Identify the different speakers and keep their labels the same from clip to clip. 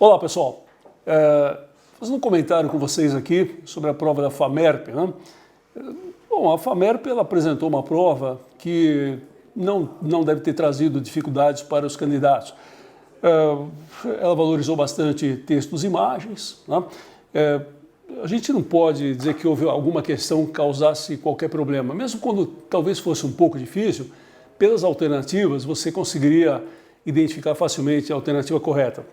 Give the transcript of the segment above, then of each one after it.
Speaker 1: Olá, pessoal. Fazendo um comentário com vocês aqui sobre a prova da FAMERP, né? Bom, a FAMERP ela apresentou uma prova que não deve ter trazido dificuldades para os candidatos. Ela valorizou bastante textos e imagens, né? A gente não pode dizer que houve alguma questão que causasse qualquer problema. Mesmo quando talvez fosse um pouco difícil, pelas alternativas você conseguiria identificar facilmente a alternativa correta.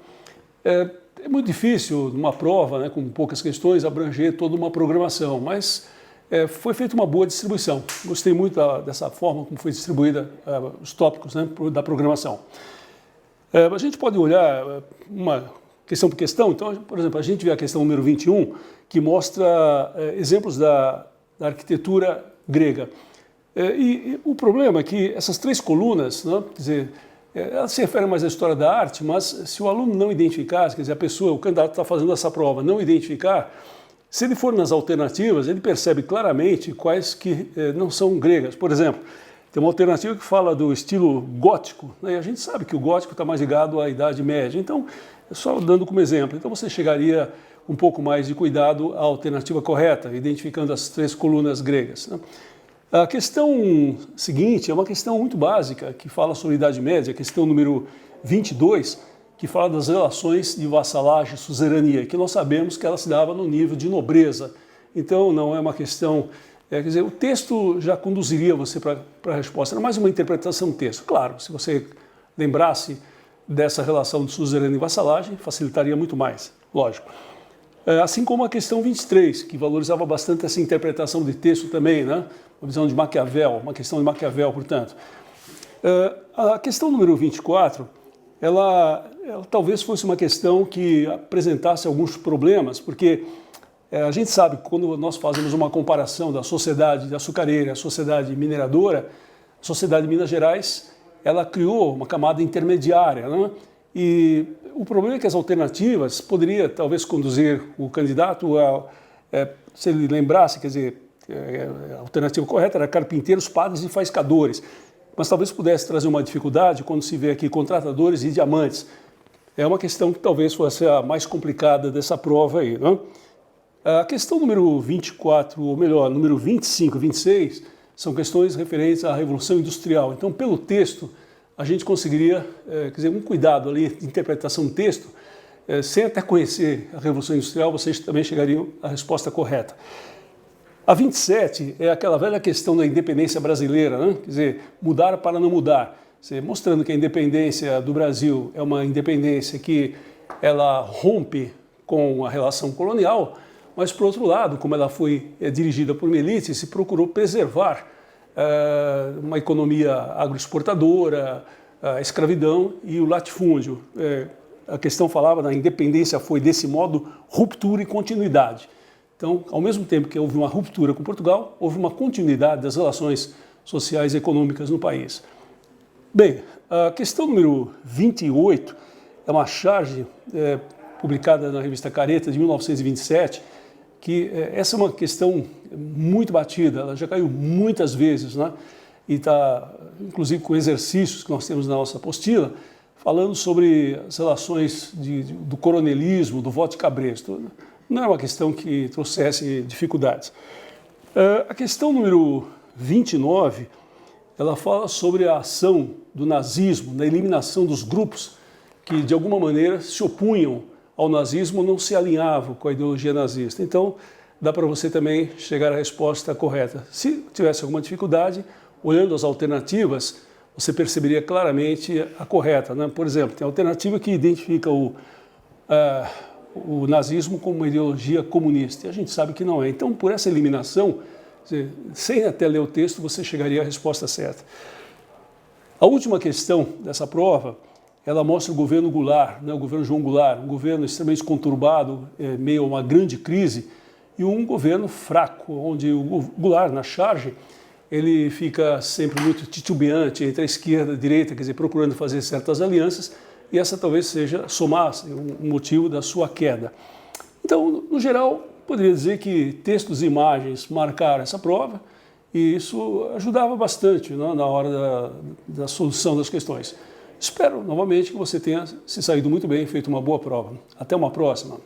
Speaker 1: É muito difícil, numa prova, né, com poucas questões, abranger toda uma programação, mas foi feita uma boa distribuição. Gostei muito dessa forma como foi distribuída os tópicos, né, da programação. A gente pode olhar uma questão por questão. Então, por exemplo, a gente vê a questão número 21, que mostra exemplos da arquitetura grega. E o problema é que essas três colunas, né, quer dizer, elas se referem mais à história da arte, mas se o aluno não identificar, quer dizer, a pessoa, o candidato está fazendo essa prova, não identificar, se ele for nas alternativas, ele percebe claramente quais que não são gregas. Por exemplo, tem uma alternativa que fala do estilo gótico, né, e a gente sabe que o gótico está mais ligado à Idade Média. Então, só dando como exemplo, então você chegaria um pouco mais de cuidado à alternativa correta, identificando as três colunas gregas, né? A questão seguinte é uma questão muito básica, que fala sobre a Idade Média, a questão número 22, que fala das relações de vassalagem e suzerania, que nós sabemos que ela se dava no nível de nobreza. Então, não é uma questão... quer dizer, o texto já conduziria você para a resposta, era mais uma interpretação do texto. Claro, se você lembrasse dessa relação de suzerania e vassalagem, facilitaria muito mais, lógico. Assim como a questão 23, que valorizava bastante essa interpretação de texto também, né? Uma visão de Maquiavel, uma questão de Maquiavel, portanto. A questão número 24, ela talvez fosse uma questão que apresentasse alguns problemas, porque a gente sabe que quando nós fazemos uma comparação da sociedade açucareira, a sociedade mineradora, a sociedade de Minas Gerais, ela criou uma camada intermediária, né? E o problema é que as alternativas poderiam talvez conduzir o candidato a, se ele lembrasse, quer dizer, a alternativa correta era carpinteiros, padres e faiscadores, mas talvez pudesse trazer uma dificuldade quando se vê aqui contratadores e diamantes. É uma questão que talvez fosse a mais complicada dessa prova aí, né? A questão número 24, ou melhor, número 25 e 26, são questões referentes à Revolução Industrial. Então, pelo texto, a gente conseguiria, quer dizer, um cuidado ali de interpretação do texto, sem até conhecer a Revolução Industrial, vocês também chegariam à resposta correta. A 27 é aquela velha questão da independência brasileira, né? Quer dizer, mudar para não mudar, mostrando que a independência do Brasil é uma independência que ela rompe com a relação colonial, mas, por outro lado, como ela foi dirigida por uma elite, se procurou preservar uma economia agroexportadora, a escravidão e o latifúndio. A questão falava da independência foi, desse modo, ruptura e continuidade. Então, ao mesmo tempo que houve uma ruptura com Portugal, houve uma continuidade das relações sociais e econômicas no país. Bem, a questão número 28 é uma charge publicada na revista Careta de 1927, que essa é uma questão muito batida, ela já caiu muitas vezes, né? E está, inclusive, com exercícios que nós temos na nossa apostila, falando sobre as relações do coronelismo, do voto de cabresto. Não é uma questão que trouxesse dificuldades. A questão número 29, ela fala sobre a ação do nazismo, na eliminação dos grupos que, de alguma maneira, se opunham ao nazismo, não se alinhavam com a ideologia nazista. Então, dá para você também chegar à resposta correta. Se tivesse alguma dificuldade, olhando as alternativas, você perceberia claramente a correta, né? Por exemplo, tem a alternativa que identifica o nazismo como uma ideologia comunista, e a gente sabe que não é. Então, por essa eliminação, sem até ler o texto, você chegaria à resposta certa. A última questão dessa prova, ela mostra o governo Goulart, né, o governo João Goulart, um governo extremamente conturbado, meio a uma grande crise, e um governo fraco, onde o Goulart, na charge, ele fica sempre muito titubeante entre a esquerda e a direita, quer dizer, procurando fazer certas alianças, e essa talvez seja, somasse, um motivo da sua queda. Então, no geral, poderia dizer que textos e imagens marcaram essa prova, e isso ajudava bastante, né, na hora da solução das questões. Espero novamente que você tenha se saído muito bem, feito uma boa prova. Até uma próxima!